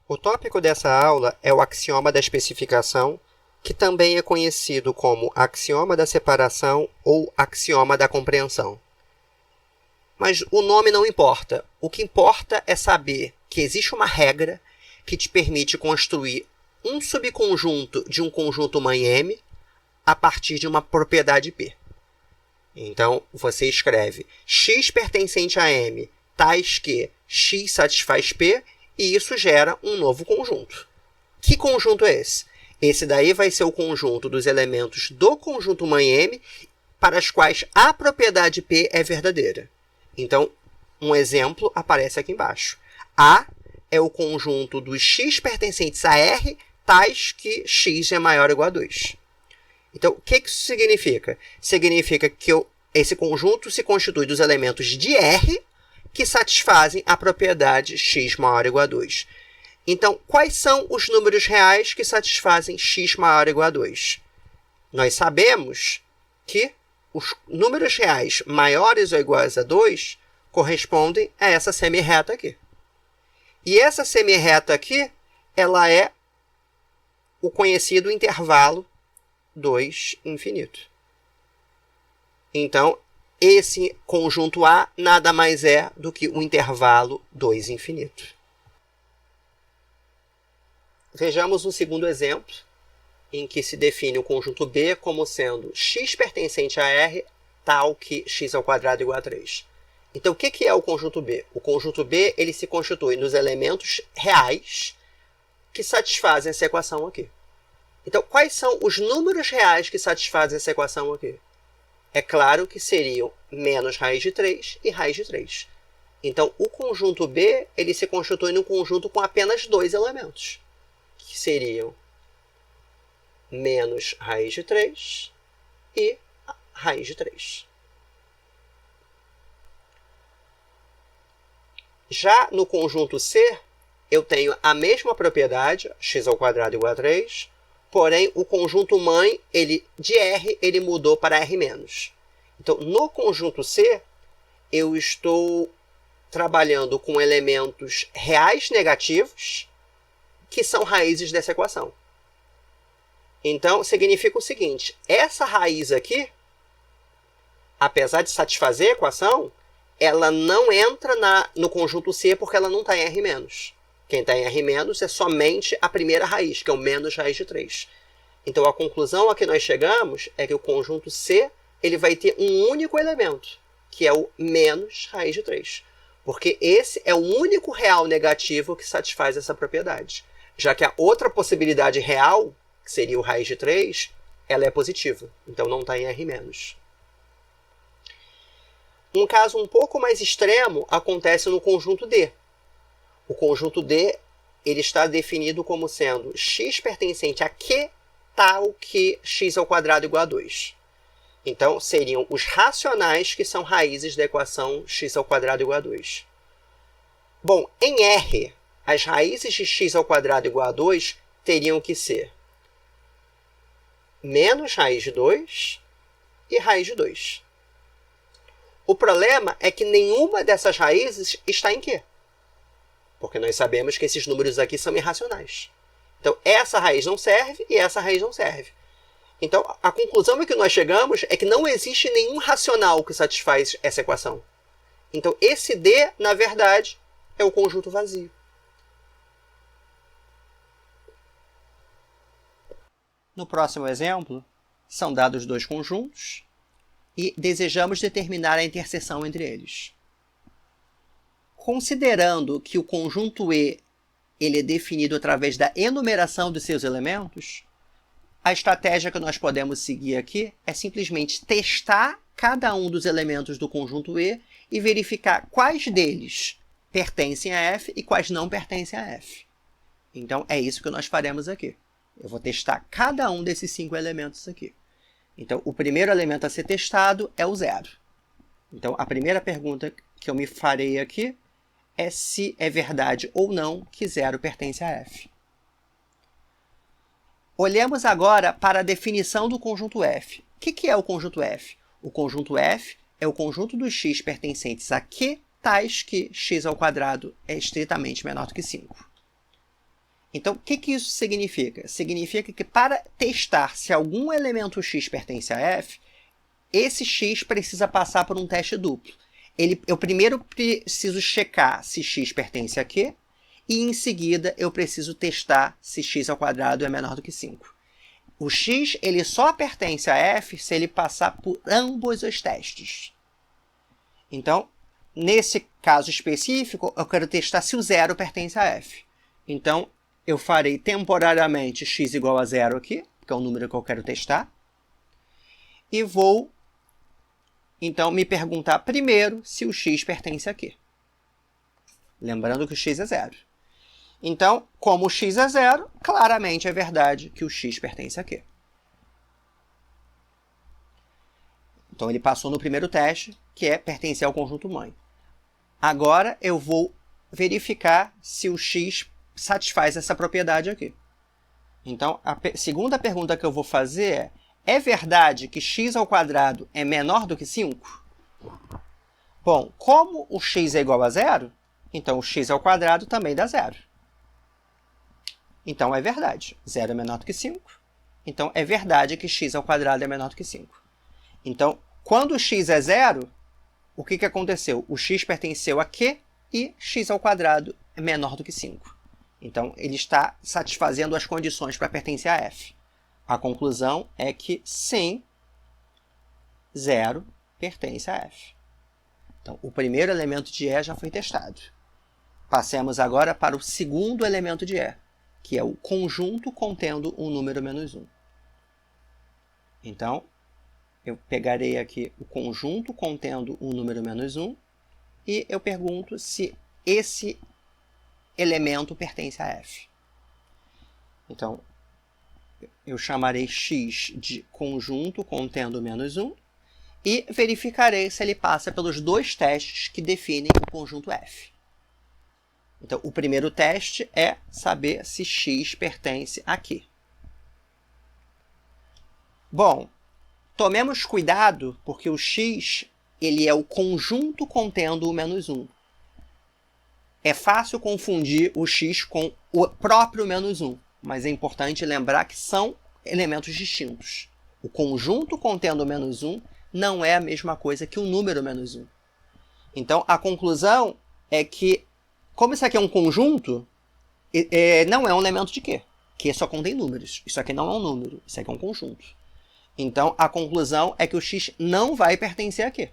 O tópico dessa aula é o axioma da especificação, que também é conhecido como axioma da separação ou axioma da compreensão. Mas o nome não importa. O que importa é saber que existe uma regra que te permite construir um subconjunto de um conjunto mãe M a partir de uma propriedade P. Então, você escreve x pertencente a M tais que x satisfaz P, e isso gera um novo conjunto. Que conjunto é esse? Esse daí vai ser o conjunto dos elementos do conjunto mãe M para as quais a propriedade P é verdadeira. Então, um exemplo aparece aqui embaixo. A é o conjunto dos x pertencentes a R, tais que x é maior ou igual a 2. Então, o que isso significa? Significa que esse conjunto se constitui dos elementos de R que satisfazem a propriedade x maior ou igual a 2. Então, quais são os números reais que satisfazem x maior ou igual a 2? Nós sabemos que os números reais maiores ou iguais a 2 correspondem a essa semirreta aqui. E essa semirreta aqui, ela é o conhecido intervalo 2 infinito. Então, esse conjunto A nada mais é do que o intervalo 2 infinito. Vejamos um segundo exemplo, em que se define o conjunto B como sendo x pertencente a R, tal que x ao quadrado igual a 3. Então, o que é o conjunto B? O conjunto B ele se constitui dos elementos reais que satisfazem essa equação aqui. Então, quais são os números reais que satisfazem essa equação aqui? É claro que seriam menos raiz de 3 e raiz de 3. Então, o conjunto B ele se constitui num conjunto com apenas dois elementos, que seriam menos raiz de 3 e raiz de 3. Já no conjunto C, eu tenho a mesma propriedade, x ao quadrado igual a 3, porém o conjunto mãe de R ele mudou para R-. Então, no conjunto C, eu estou trabalhando com elementos reais negativos, que são raízes dessa equação. Então, significa o seguinte, essa raiz aqui, apesar de satisfazer a equação, ela não entra no conjunto C porque ela não está em R-. Quem está em R- é somente a primeira raiz, que é o menos raiz de 3. Então, a conclusão a que nós chegamos é que o conjunto C ele vai ter um único elemento, que é o menos raiz de 3. Porque esse é o único real negativo que satisfaz essa propriedade. Já que a outra possibilidade real, que seria o raiz de 3, ela é positiva. Então, não está em R-. Um caso um pouco mais extremo acontece no conjunto D. O conjunto D ele está definido como sendo x pertencente a Q tal que x ao quadrado igual a 2. Então, seriam os racionais que são raízes da equação x ao quadrado igual a 2. Bom, em R, as raízes de x ao quadrado igual a 2 teriam que ser menos raiz de 2 e raiz de 2. O problema é que nenhuma dessas raízes está em Q. Porque nós sabemos que esses números aqui são irracionais. Então, essa raiz não serve e essa raiz não serve. Então, a conclusão a que nós chegamos é que não existe nenhum racional que satisfaz essa equação. Então, esse D, na verdade, é um conjunto vazio. No próximo exemplo, são dados dois conjuntos e desejamos determinar a interseção entre eles. Considerando que o conjunto E ele é definido através da enumeração dos seus elementos, a estratégia que nós podemos seguir aqui é simplesmente testar cada um dos elementos do conjunto E e verificar quais deles pertencem a F e quais não pertencem a F. Então, é isso que nós faremos aqui. Eu vou testar cada um desses 5 elementos aqui. Então, o primeiro elemento a ser testado é o 0. Então, a primeira pergunta que eu me farei aqui é se é verdade ou não que 0 pertence a F. Olhemos agora para a definição do conjunto F. O que é o conjunto F? O conjunto F é o conjunto dos x pertencentes a Q, tais que x ao quadrado é estritamente menor do que 5. Então, o que isso significa? Significa que para testar se algum elemento x pertence a f, esse x precisa passar por um teste duplo. Eu primeiro preciso checar se x pertence a Q, e em seguida eu preciso testar se x ao quadrado é menor do que 5. O x ele só pertence a f se ele passar por ambos os testes. Então, nesse caso específico, eu quero testar se o zero pertence a f. Então, eu farei temporariamente x igual a zero aqui, que é o número que eu quero testar. E vou, então, me perguntar primeiro se o x pertence a Q. Lembrando que o x é zero. Então, como o x é zero, claramente é verdade que o x pertence a Q. Então, ele passou no primeiro teste, que é pertencer ao conjunto mãe. Agora, eu vou verificar se o x satisfaz essa propriedade aqui. Então, a segunda pergunta que eu vou fazer é verdade que x ao quadrado é menor do que 5? Bom, como o x é igual a zero, então o x ao quadrado também dá zero. Então, é verdade. 0 é menor do que 5. Então, é verdade que x ao quadrado é menor do que 5. Então, quando o x é zero, o que aconteceu? O x pertenceu a Q e x ao quadrado é menor do que 5. Então, ele está satisfazendo as condições para pertencer a f. A conclusão é que, sim, 0 pertence a f. Então, o primeiro elemento de E já foi testado. Passemos agora para o segundo elemento de E, que é o conjunto contendo um número menos 1. Então, eu pegarei aqui o conjunto contendo um número menos 1 e eu pergunto se esse elemento pertence a f. Então, eu chamarei x de conjunto contendo menos 1 e verificarei se ele passa pelos dois testes que definem o conjunto f. Então, o primeiro teste é saber se x pertence a Q. Bom, tomemos cuidado, porque o x ele é o conjunto contendo o menos 1. É fácil confundir o x com o próprio menos 1, mas é importante lembrar que são elementos distintos. O conjunto contendo o menos 1 não é a mesma coisa que o número menos 1. Então, a conclusão é que, como isso aqui é um conjunto, não é um elemento de Q. Q só contém números. Isso aqui não é um número, isso aqui é um conjunto. Então, a conclusão é que o x não vai pertencer a Q.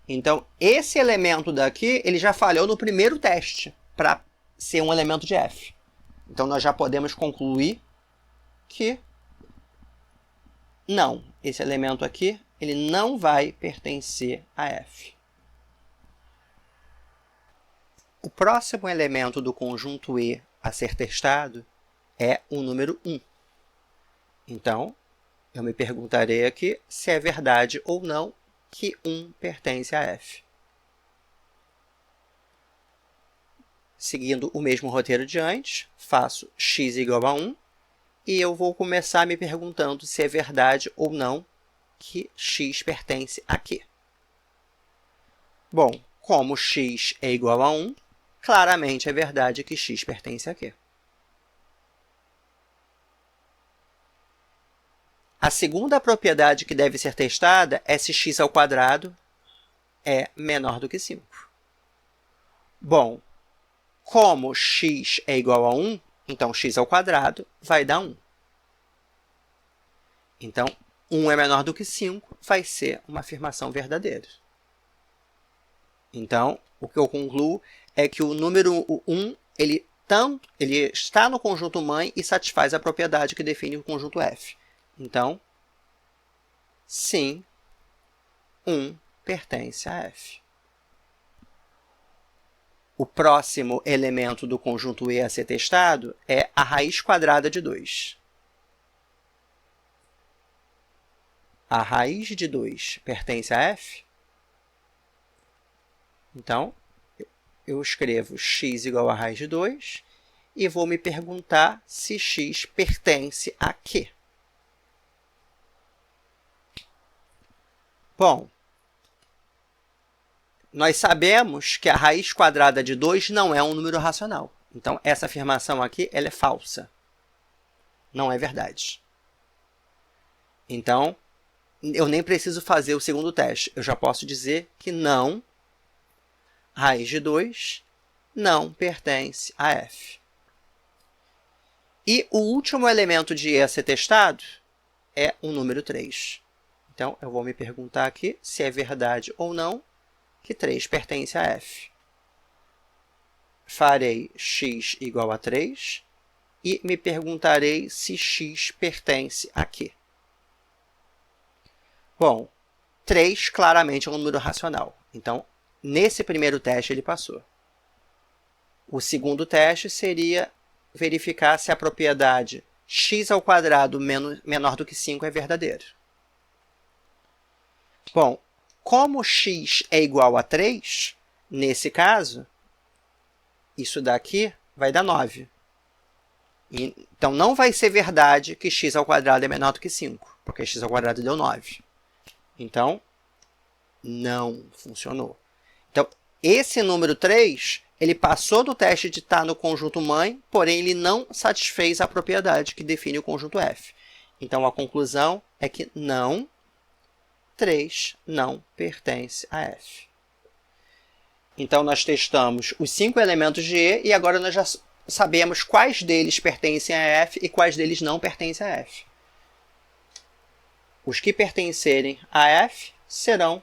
Então, esse elemento daqui, ele já falhou no primeiro teste para ser um elemento de f. Então, nós já podemos concluir que não, esse elemento aqui, ele não vai pertencer a f. O próximo elemento do conjunto E a ser testado é o número 1. Então, eu me perguntarei aqui se é verdade ou não que 1 pertence a f. Seguindo o mesmo roteiro de antes, faço x igual a 1 e eu vou começar me perguntando se é verdade ou não que x pertence a Q. Bom, como x é igual a 1, claramente é verdade que x pertence a Q. A segunda propriedade que deve ser testada é se x ao quadrado é menor do que 5. Bom, como x é igual a 1, então x ao quadrado vai dar 1. Então, 1 é menor do que 5 vai ser uma afirmação verdadeira. Então, o que eu concluo é que o número 1 ele está no conjunto mãe e satisfaz a propriedade que define o conjunto f. Então, sim, 1 pertence a f. O próximo elemento do conjunto E a ser testado é a raiz quadrada de 2. A raiz de 2 pertence a f? Então, eu escrevo x igual a raiz de 2 e vou me perguntar se x pertence a Q. Bom, nós sabemos que a raiz quadrada de 2 não é um número racional. Então, essa afirmação aqui ela é falsa. Não é verdade. Então, eu nem preciso fazer o segundo teste. Eu já posso dizer que não, raiz de 2 não pertence a f. E o último elemento de E a ser testado é o número 3. Então, eu vou me perguntar aqui se é verdade ou não que 3 pertence a f. Farei x igual a 3 e me perguntarei se x pertence a quê. Bom, 3 claramente é um número racional. Então, nesse primeiro teste ele passou. O segundo teste seria verificar se a propriedade x² menor do que 5 é verdadeira. Bom, como x é igual a 3, nesse caso, isso daqui vai dar 9. Então, não vai ser verdade que x² é menor do que 5, porque x² deu 9. Então, não funcionou. Então, esse número 3, ele passou do teste de estar no conjunto mãe, porém ele não satisfez a propriedade que define o conjunto F. Então, a conclusão é que não, 3 não pertence a F. Então, nós testamos os 5 elementos de E e agora nós já sabemos quais deles pertencem a F e quais deles não pertencem a F. Os que pertencerem a F serão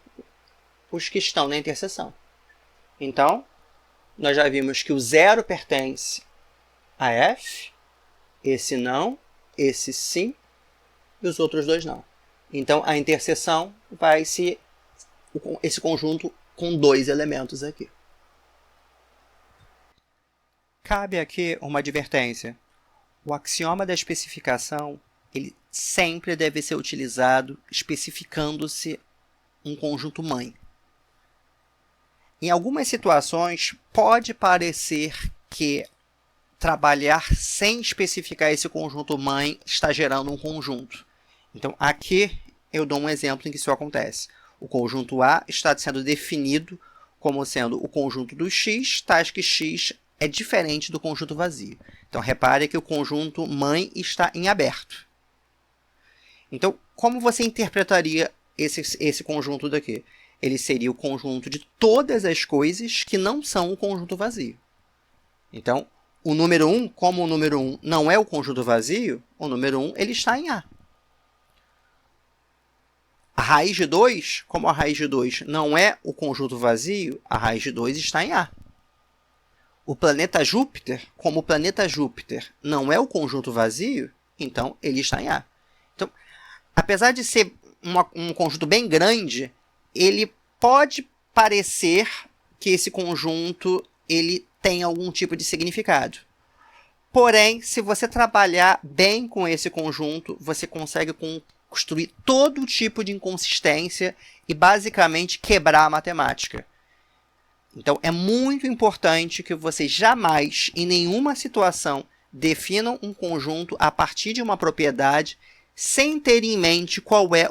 os que estão na interseção. Então, nós já vimos que o 0 pertence a F, esse não, esse sim, e os outros dois não. Então, a interseção vai ser esse conjunto com 2 elementos aqui. Cabe aqui uma advertência. O axioma da especificação ele sempre deve ser utilizado especificando-se um conjunto mãe. Em algumas situações, pode parecer que trabalhar sem especificar esse conjunto mãe está gerando um conjunto. Então, aqui eu dou um exemplo em que isso acontece. O conjunto A está sendo definido como sendo o conjunto do x, tais que x é diferente do conjunto vazio. Então, repare que o conjunto mãe está em aberto. Então, como você interpretaria esse conjunto daqui? Ele seria o conjunto de todas as coisas que não são o conjunto vazio. Então, o número 1, como o número 1 não é o conjunto vazio, o número 1 ele está em A. A raiz de 2, como a raiz de 2 não é o conjunto vazio, a raiz de 2 está em A. O planeta Júpiter, como o planeta Júpiter não é o conjunto vazio, então ele está em A. Então, apesar de ser um conjunto bem grande, ele pode parecer que esse conjunto ele tem algum tipo de significado. Porém, se você trabalhar bem com esse conjunto, você consegue construir todo tipo de inconsistência e basicamente quebrar a matemática. Então, é muito importante que vocês jamais, em nenhuma situação, definam um conjunto a partir de uma propriedade sem ter em mente qual é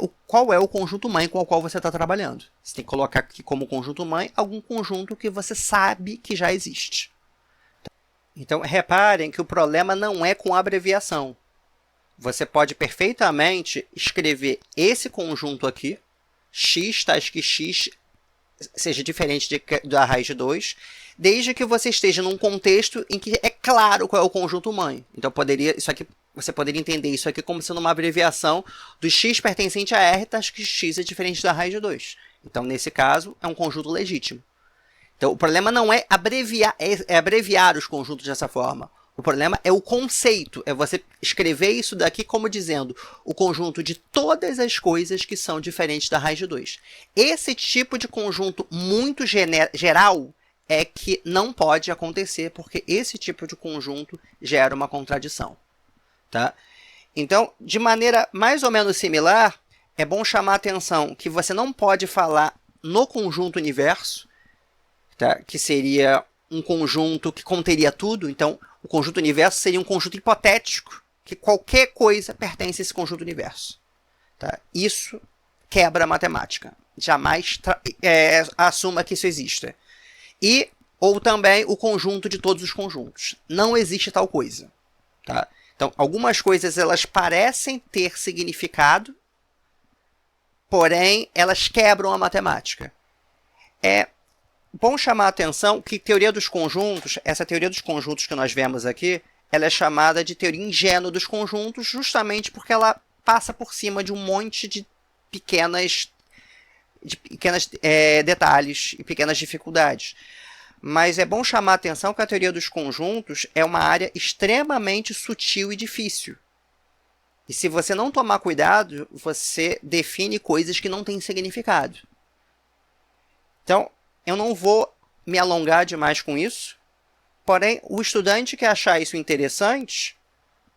o conjunto mãe com o qual você está trabalhando. Você tem que colocar aqui como conjunto mãe algum conjunto que você sabe que já existe. Então, reparem que o problema não é com abreviação. Você pode perfeitamente escrever esse conjunto aqui, x tais que x seja diferente da raiz de 2, desde que você esteja num contexto em que é claro qual é o conjunto mãe. Então, você poderia entender isso aqui como sendo uma abreviação do x pertencente a R, tais que x é diferente da raiz de 2. Então, nesse caso, é um conjunto legítimo. Então, o problema não é abreviar os conjuntos dessa forma. O problema é o conceito, é você escrever isso daqui como dizendo o conjunto de todas as coisas que são diferentes da raiz de 2. Esse tipo de conjunto muito geral é que não pode acontecer, porque esse tipo de conjunto gera uma contradição. Tá? Então, de maneira mais ou menos similar, é bom chamar a atenção que você não pode falar no conjunto universo, tá? Que seria um conjunto que conteria tudo. Então, o conjunto universo seria um conjunto hipotético, que qualquer coisa pertence a esse conjunto universo. Tá? Isso quebra a matemática. Jamais assuma que isso exista. E ou também o conjunto de todos os conjuntos. Não existe tal coisa. Tá? Então, algumas coisas elas parecem ter significado, porém, elas quebram a matemática. É bom chamar a atenção que teoria dos conjuntos, essa teoria dos conjuntos que nós vemos aqui, ela é chamada de teoria ingênua dos conjuntos, justamente porque ela passa por cima de um monte de pequenos detalhes e pequenas dificuldades. Mas é bom chamar a atenção que a teoria dos conjuntos é uma área extremamente sutil e difícil. E se você não tomar cuidado, você define coisas que não têm significado. Então, eu não vou me alongar demais com isso, porém, o estudante que achar isso interessante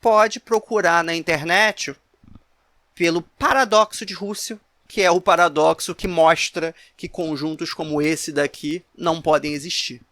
pode procurar na internet pelo paradoxo de Russell, que é o paradoxo que mostra que conjuntos como esse daqui não podem existir.